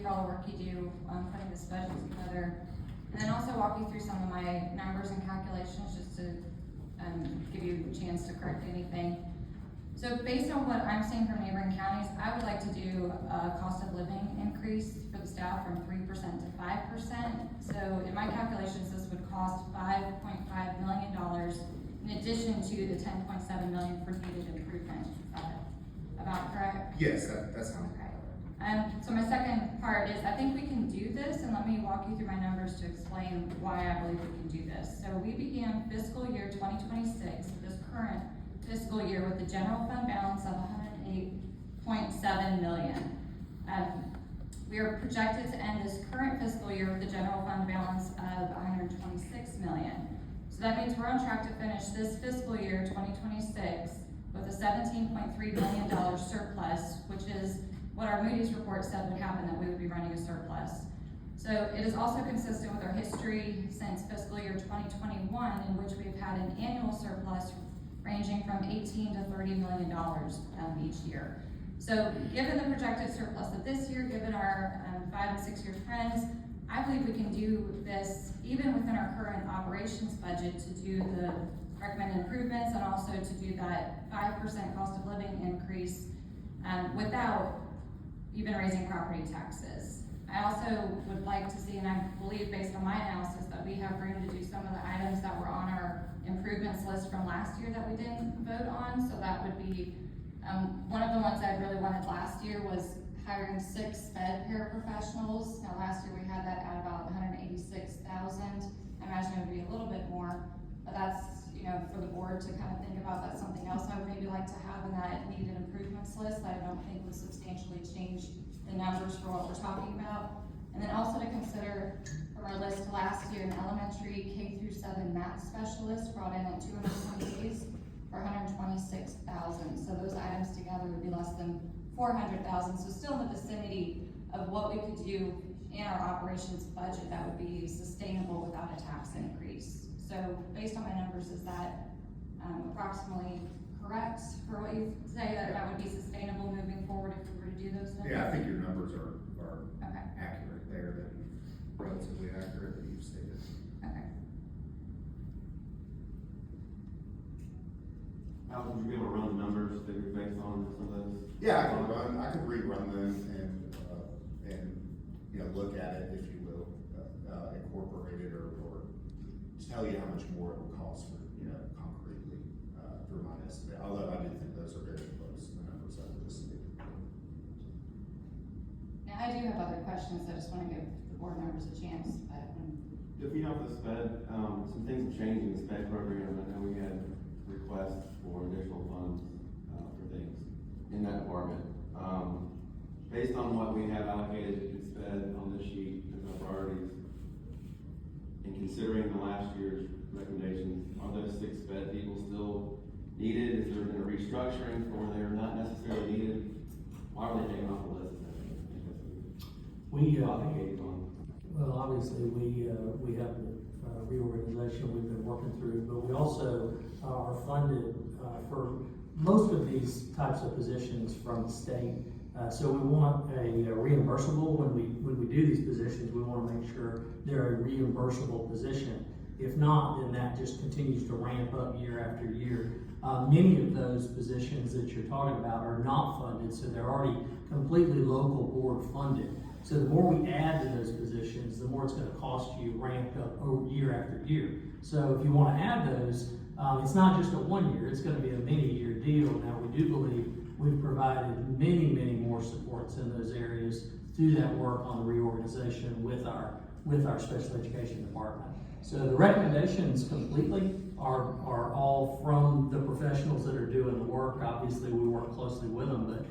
for all the work you do putting this budget together. And then also walk you through some of my numbers and calculations just to give you a chance to correct anything. So based on what I'm seeing from neighboring counties, I would like to do a cost of living increase for the staff from 3% to 5%. So in my calculations, this would cost $5.5 million in addition to the $10.7 million for needed improvement. Is that about correct? Yes, that sounds okay. So my second part is I think we can do this, and let me walk you through my numbers to explain why I believe we can do this. So we began fiscal year 2026, this current fiscal year, with the general fund balance of $108.7 million. We are projected to end this current fiscal year with the general fund balance of $126 million. So that means we're on track to finish this fiscal year 2026 with a $17.3 million surplus, which is what our Moody's report said would happen, that we would be running a surplus. So it is also consistent with our history since fiscal year 2021, in which we've had an annual surplus ranging from $18 to $30 million each year. So given the projected surplus of this year, given our 5 and 6 year trends, I believe we can do this even within our current operations budget to do the recommended improvements and also to do that 5% cost of living increase without even raising property taxes. I also would like to see, and I believe based on my analysis, that we have room to do some of the items that were on our improvements list from last year that we didn't vote on. So that would be, one of the ones I really wanted last year was hiring 6 sped paraprofessionals. Now last year we had that at about $186,000. I imagine it would be a little bit more, but that's, for the board to kind of think about. That's something else I would maybe like to have in that needed improvements list that I don't think would substantially change the numbers for what we're talking about. And then also to consider from our list last year, an elementary K through 7 math specialist brought in at 220 days for $126,000. So those items together would be less than $400,000. So still in the vicinity of what we could do in our operations budget that would be sustainable without a tax increase. So based on my numbers, is that approximately correct for what you say, that would be sustainable moving forward if we were to do those things? Yeah, I think your numbers are okay. Accurate there, relatively accurate that you've stated. Okay. Al, would you be able to run the numbers that you're based on some of those? Yeah, I could rerun them and look at it, if you will, incorporate it or tell you how much more it will cost for, concretely, through my estimate. Although I do think those are very close, the numbers I just stated. Now I do have other questions, I just want to give the board members a chance. If you have the SPED, some things have changed in the SPED program. I know we had requests for additional funds for things in that department. Based on what we have allocated in SPED on this sheet as our priorities, and considering the last year's recommendations, are those 6 SPED people still needed? Is there been a restructuring or they're not necessarily needed? Why are they taken off the list? Well, obviously we have the reorganization we've been working through, but we also are funded for most of these types of positions from the state. So we want a reimbursable when we do these positions. We want to make sure they're a reimbursable position. If not, then that just continues to ramp up year after year. Many of those positions that you're talking about are not funded, so they're already completely local board funded. So the more we add to those positions, the more it's going to cost you ramped up year after year. So if you want to add those, it's not just a 1 year, it's going to be a many-year deal. Now, we do believe we've provided many, many more supports in those areas through that work on the reorganization with our special education department. So the recommendations completely are all from the professionals that are doing the work. Obviously, we work closely with them, but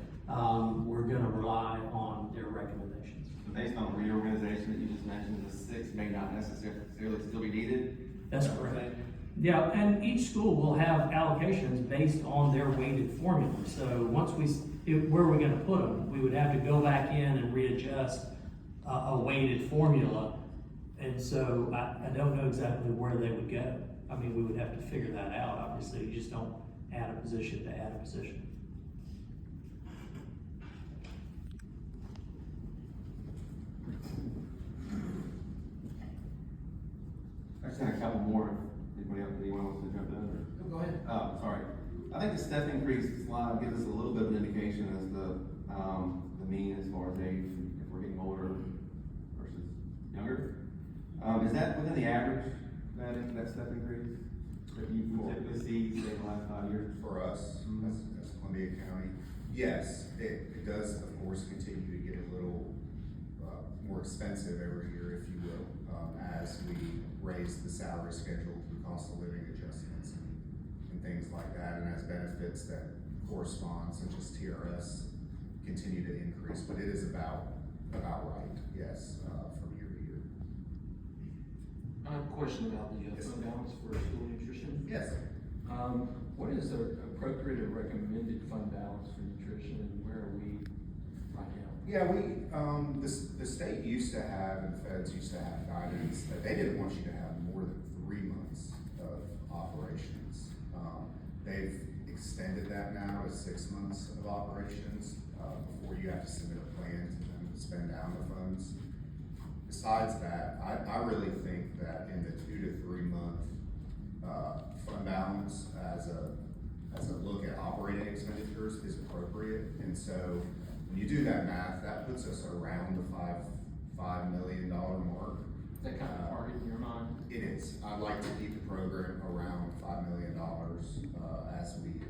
we're going to rely on their recommendations. Based on the reorganization that you just mentioned, the 6 may not necessarily still be needed? That's correct. Yeah, and each school will have allocations based on their weighted formula. So once where are we going to put them? We would have to go back in and readjust a weighted formula. And so I don't know exactly where they would go. I mean, we would have to figure that out. Obviously, you just don't add a position to add a position. Based on the reorganization that you just mentioned, the 6 may not necessarily still be needed? That's correct. Okay. Yeah, and each school will have allocations based on their weighted formula. So once where are we going to put them? We would have to go back in and readjust a weighted formula. And so I don't know exactly where they would go. I mean, we would have to figure that out. Obviously, you just don't add a position to add a position. step increase slide gives us a little bit of an indication as the mean as far as age, if we're getting older versus younger. Is that within the average, that step increase that you typically see, say, the last 5 years? For us, as Columbia County, yes, it does, of course, continue to get a little, more expensive every year, if you will, as we raise the salary schedule through cost of living adjustments and things like that, and as benefits that correspond, such as TRS, continue to increase, but it is about right, yes, from year to year. I have a question about the Yes. fund balance for school nutrition. Yes. What is the appropriate or recommended fund balance for nutrition, and where are we right now? Yeah, the state used to have, and the feds used to have guidance, that they didn't want you to have more than 3 months of operations. They've extended that now to 6 months of operations, before you have to submit a plan to them to spend down the funds. Besides that, I really think that in the 2 to 3 month, fund balance as a look at operating expenditures is appropriate. And so when you do that math, that puts us around the $5 million mark. Is that kind of target in your mind? It is. I'd like to keep the program around $5 million, as we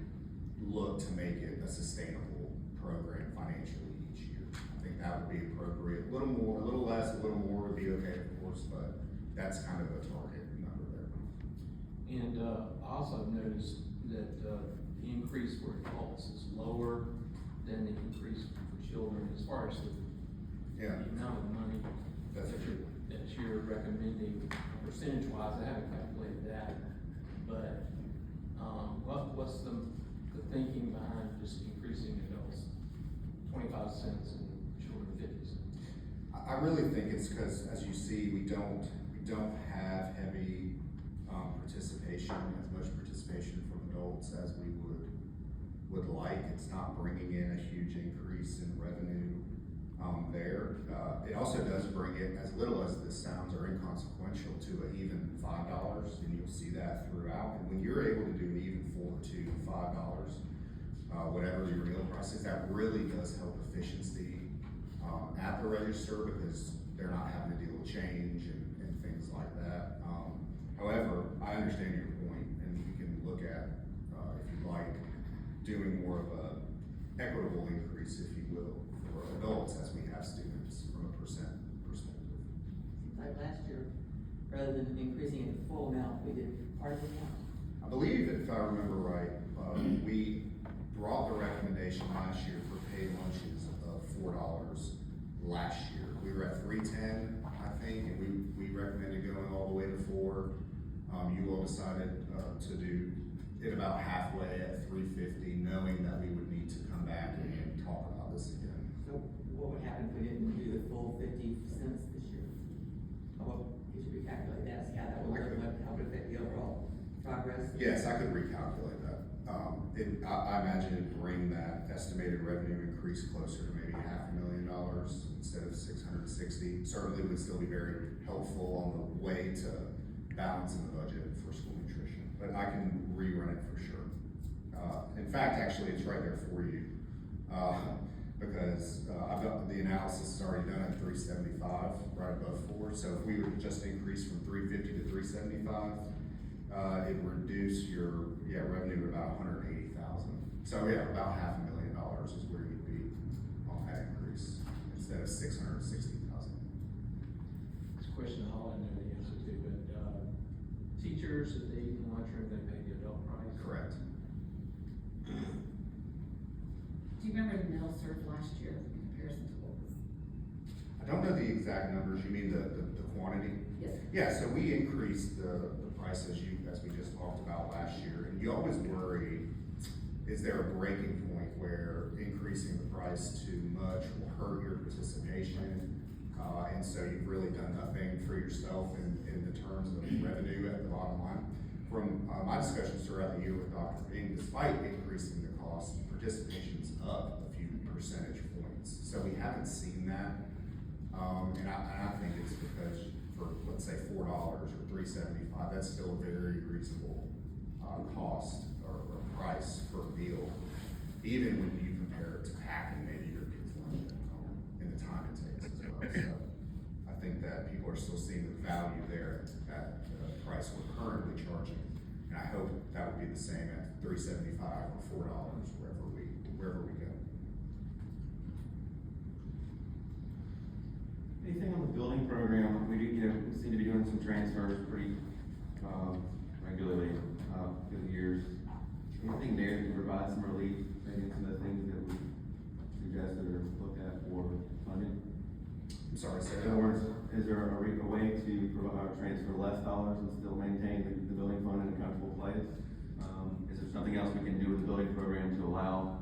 look to make it a sustainable program financially each year. I think that would be appropriate. A little more, a little less, a little more would be okay, of course, but that's kind of a target number there. And, I also noticed that, the increase for adults is lower than the increase for children, as far as the Yeah, amount of money that's true. that you're recommending percentage-wise. I haven't calculated that, but, what's the thinking behind just increasing adults 25 cents and children 50 cents? I really think it's because, as you see, we don't have heavy participation, as much participation from adults as we would like. It's not bringing in a huge increase in revenue there. It also does bring it, as little as this sounds, or inconsequential, to an even $5, and you'll see that throughout. And when you're able to do an even $4 to $5, whatever your meal price is, that really does help efficiency at the register, because they're not having to deal with change and things like that. However, I understand your point, and we can look at, if you'd like, doing more of a equitable increase, if you will, for adults as we have students from a perspective. Seems like last year, rather than increasing it the full amount, we did part of the amount. I believe, if I remember right, we brought the recommendation last year for paid lunches of $4 last year. We were at $3.10, I think, and we recommended going all the way to $4. You all decided to do it about halfway at $3.50, knowing that we would need to come back and talk about this again. So what would happen if we didn't do the full 50 cents this year? Well, you should recalculate that, see how that would look, how would it affect the overall progress? Yes, I could recalculate that. I imagine it'd bring that estimated revenue increase closer to maybe $500,000 instead of 660. Certainly would still be very helpful on the way to balancing the budget for school nutrition, but I can rerun it for sure. In fact, actually, it's right there for you, because I've got the analysis is already done at 375, right above 4. So if we would just increase from 350 to 375, it would reduce your revenue to about 180,000. So yeah, about $500,000 is where you'd be on that increase instead of 660,000. This question I'll know the answer to, but, teachers, if they eat in the lunchroom, they pay the adult price? Correct. Do you remember the meal served last year in comparison to what was? I don't know the exact numbers. You mean the quantity? Yes. Yeah, so we increased the price as we just talked about last year, and you always worry, is there a breaking point where increasing the price too much will hurt your participation? And so you've really done nothing for yourself in the terms of revenue at the bottom line. From my discussions throughout the year with Dr. Bing, despite increasing the cost, participation's up a few percentage points. So we haven't seen that. And I think it's because for, let's say, $4 or $3.75, that's still a very reasonable cost or price for a meal, even when you compare it to packing maybe your kids' lunch at home and the time it takes as well. So I think that people are still seeing the value there at the price we're currently charging. And I hope that would be the same at $3.75 or $4 wherever we go. Anything on the building program? We seem to be doing some transfers pretty, regularly, through the years. Anything there to provide some relief, maybe some of the things that we suggested or looked at for funding? I'm sorry, say In that. other words, is there a way to provide, transfer less dollars and still maintain the building fund in a comfortable place? Is there something else we can do with the building program to allow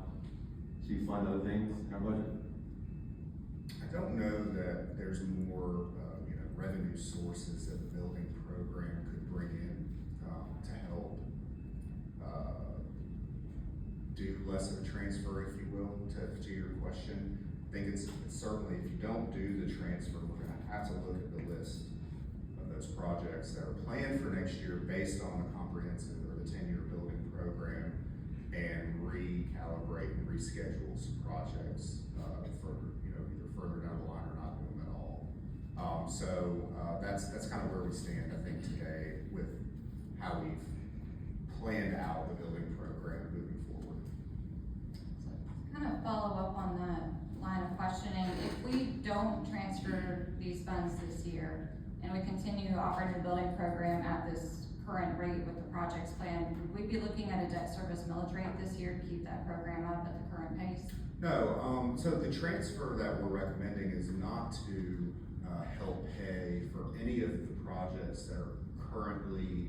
to fund other things in our budget? I don't know that there's more, revenue sources that the building program could bring in, to help, do less of a transfer, if you will, to your question. I think it's certainly, if you don't do the transfer, we're gonna have to look at the list of those projects that are planned for next year based on the comprehensive or the 10-year building program, and recalibrate and reschedule some projects, either further down the line or not do them at all. That's kind of where we stand, I think, today with how we've planned out the building program moving forward. So, kind of follow up on that line of questioning, if we don't transfer these funds this year, and we continue operating the building program at this current rate with the projects planned, would we be looking at a debt service millage rate this year to keep that program up at the current pace? No, so the transfer that we're recommending is not to help pay for any of the projects that are currently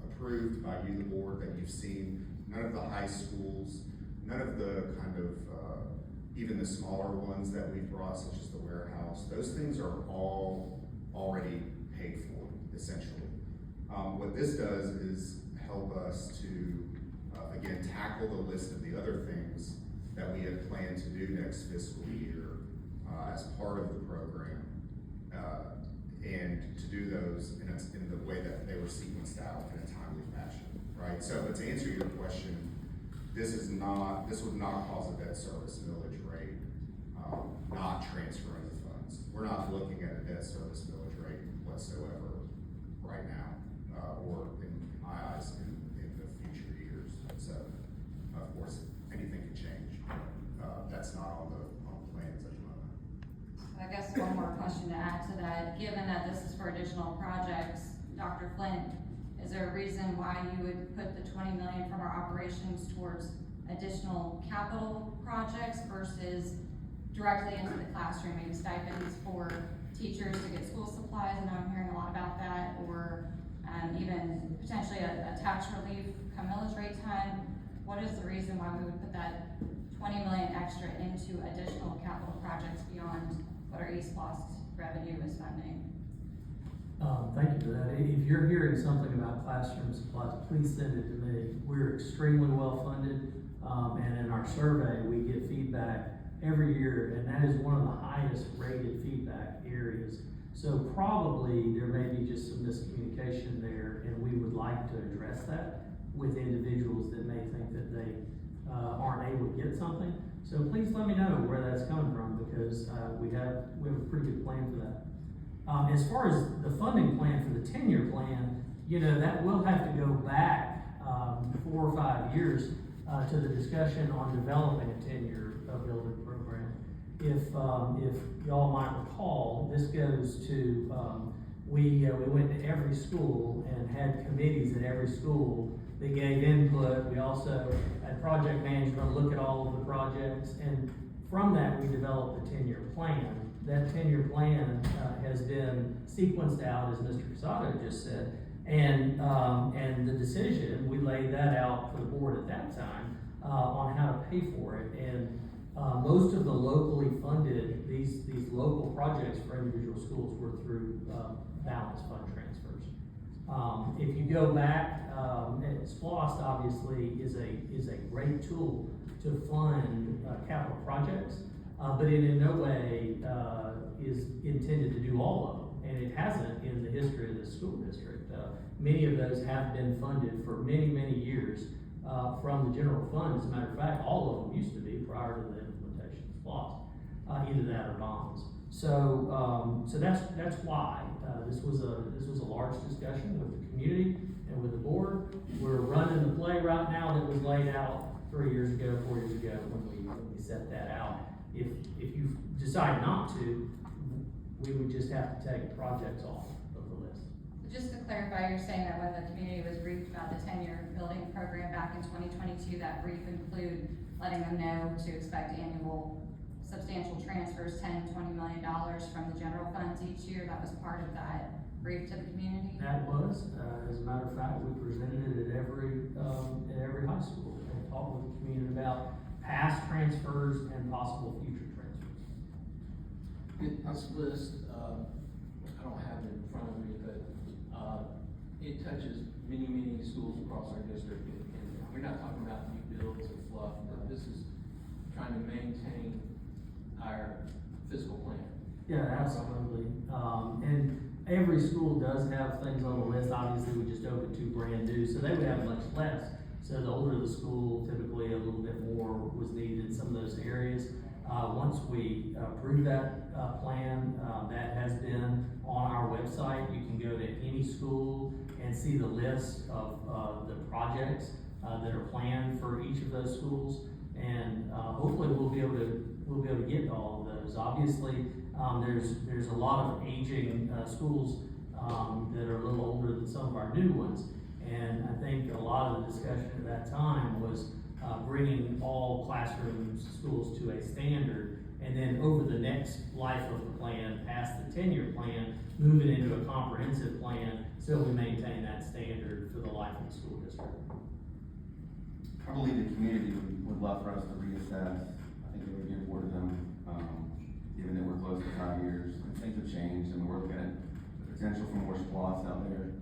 approved by you, the board, that you've seen. None of the high schools, none of the kind of, even the smaller ones that we've brought, such as the warehouse, those things are all already paid for, essentially. What this does is help us to, again, tackle the list of the other things that we had planned to do next fiscal year as part of the program, and to do those in the way that they were sequenced out in a timely fashion, right? So, but to answer your question, this would not cause a debt service millage rate, not transferring the funds. We're not looking at a debt service millage rate whatsoever right now, or in my eyes, in the future years. So, of course, anything can change. That's not on the plans at the moment. I guess one more question to add to that, given that this is for additional projects, Dr. Flint, is there a reason why you would put the 20 million from our operations towards additional capital projects versus directly into the classroom, maybe stipends for teachers to get school supplies? I know I'm hearing a lot about that, or even potentially a tax relief come millage rate time. What is the reason why we would put that 20 million extra into additional capital projects beyond what our East Lost revenue is funding? Thank you for that. If you're hearing something about classroom supplies, please send it to me. We're extremely well funded, and in our survey, we get feedback every year, and that is one of the highest rated feedback areas. So probably there may be just some miscommunication there, and we would like to address that with individuals that may think that they aren't able to get something. So please let me know where that's coming from, because we have a pretty good plan for that. As far as the funding plan for the 10-year plan, that will have to go back 4 or 5 years to the discussion on developing a 10-year building program. If y'all might recall, this goes to, we went to every school and had committees at every school that gave input. We also had project management look at all of the projects, and from that we developed a 10-year plan. That 10-year plan has been sequenced out, as Mr. Casado just said, and the decision, we laid that out for the board at that time on how to pay for it. And most of the locally funded, these local projects for individual schools were through balanced fund transfers. If you go back, SPLOST obviously is a great tool to fund capital projects, but it in no way is intended to do all of them. and it hasn't in the history of the school district. Many of those have been funded for many, many years, from the general fund. As a matter of fact, all of them used to be prior to the implementation of SPOS, either that or bonds. So that's why, this was a large discussion with the community and with the board. We're running the play right now that was laid out 3 years ago, 4 years ago, when we set that out. If you decide not to, we would just have to take projects off of the list. Just to clarify, you're saying that when the community was briefed about the 10-year building program back in 2022, that brief included letting them know to expect annual substantial transfers, $10, $20 million from the general funds each year. That was part of that brief to the community? That was, as a matter of fact, we presented it at every high school, and talked with the community about past transfers and possible future transfers. This list, I don't have it in front of me, but, it touches many, many schools across our district. And we're not talking about new builds or fluff, but this is trying to maintain our fiscal plan. Yeah, absolutely. And every school does have things on the list. Obviously, we just opened 2 brand new, so they would have much less. So the older the school, typically a little bit more was needed in some of those areas. Once we approve that plan, that has been on our website. You can go to any school and see the list of the projects that are planned for each of those schools. And hopefully we'll be able to get all of those. Obviously, there's a lot of aging schools that are a little older than some of our new ones. And I think a lot of the discussion at that time was bringing all classroom schools to a standard, and then over the next life of the plan, past the 10-year plan, moving into a comprehensive plan, so we maintain that standard for the life of the school district. I believe the community would love for us to reassess. I think it would be important to them, given that we're close to 5 years, and things have changed, and we're looking at the potential for more SPOS out there.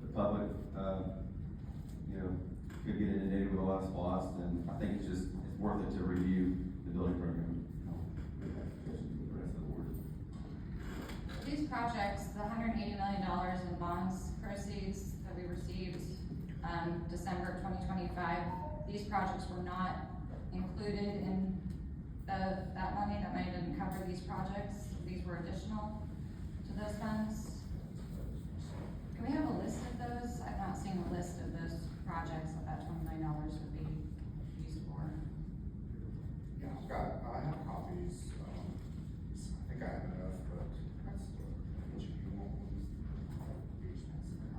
The public, could get inundated with a lot of SPOS, and I think it's worth it to review the building program. The rest of the board. These projects, the $180 million in bonds proceeds that we received, December 2025, these projects were not included in that money. That money didn't cover these projects. These were additional to those funds. Can we have a list of those? I've not seen a list of those projects that $20 million would be used for. Yeah, I have copies, I think I have enough, but that's what you want. Might be extra.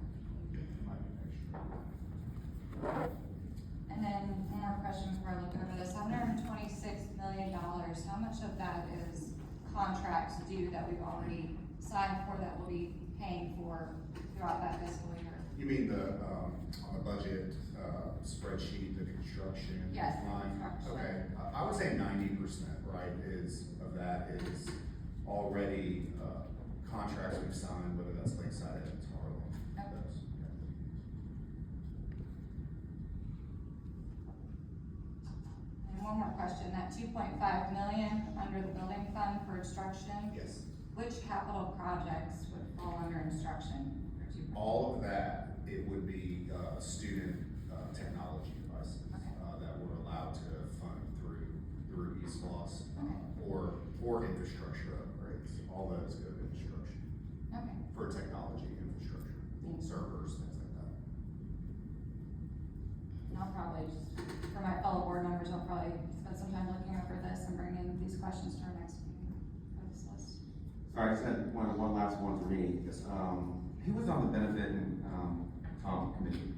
And then one more question before I look over this, $126 million, how much of that is contracts due that we've already signed for that we'll be paying for throughout that fiscal year? You mean on the budget, spreadsheet, the construction Yes, line? construction. Okay, I would say 90%, right, of that is already, contracts we've signed, whether that's Lakeside, Evans, Harlan, Okay. those. And one more question, that 2.5 million under the building fund for instruction, Yes, which capital projects would fall under instruction? for 2.5? all of that, it would be, student, technology devices, Okay. that we're allowed to fund through eSPOS, Okay. or infrastructure upgrades, all those go to instruction, Okay, for technology infrastructure, Thanks. servers, things like that. and I'll probably just, for my fellow board members, I'll probably spend some time looking over this and bring in these questions to our next meeting for this list. Sorry, I just had one last one for me. Yes. Who was on the benefit and, comp committee?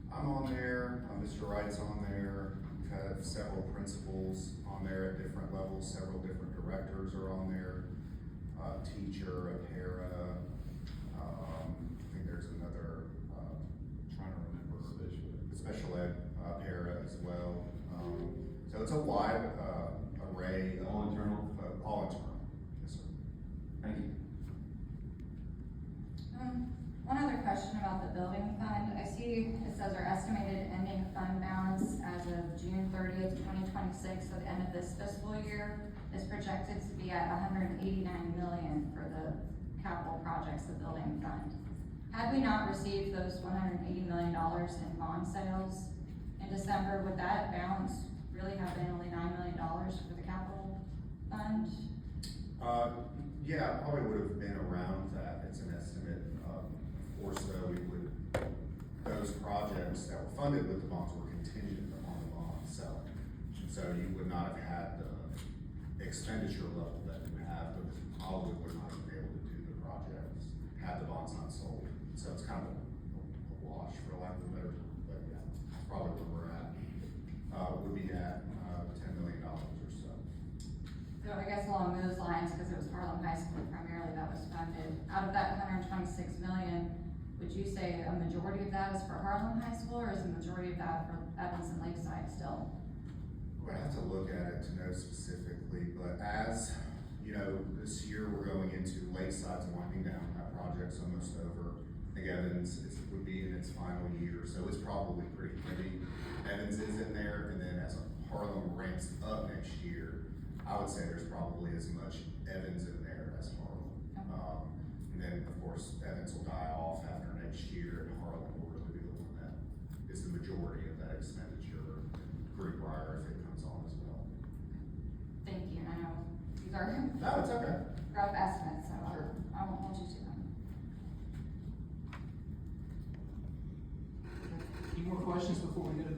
I'm on there, Mr. Wright's on there, we've had several principals on there at different levels, several different directors are on there, teacher, a para, I think there's another, trying to remember. Special ed, para as well, so it's a wide, array of. All internal? All internal, yes, sir. Thank you. One other question about the building fund. I see it says our estimated ending fund balance as of June 30th, 2026, so the end of this fiscal year is projected to be at $189 million for the capital projects, the building fund. Had we not received those $180 million in bond sales in December, would that balance really have been only $9 million for the capital fund? Yeah, it probably would have been around that, it's an estimate. Of course, though, those projects that were funded with the bonds were contingent upon the bond selling. And so you would not have had the expenditure level that you have, because you probably would not have been able to do the projects had the bonds not sold. So it's kind of a wash, for lack of a better term, but yeah, that's probably where we're at. Would be at, $10 million or so. So I guess along those lines, because it was Harlem High School primarily that was funded, out of that $126 million, would you say a majority of that is for Harlem High School, or is the majority of that for Evans and Lakeside still? We'd have to look at it to know specifically, but as, you know, this year we're going into Lakeside's winding down, that project's almost over. I think Evans would be in its final year, so it's probably pretty heavy. Evans is in there, and then as Harlem ramps up next year, I would say there's probably as much Evans in there as Harlem. And then, of course, Evans will die off after next year, and Harlem will really be the one that is the majority of that expenditure. Greenbrier, if it comes on as well. Thank you, and I know these are No, it's okay. rough estimates, so Sure. I won't hold you to them. Any more questions before we go to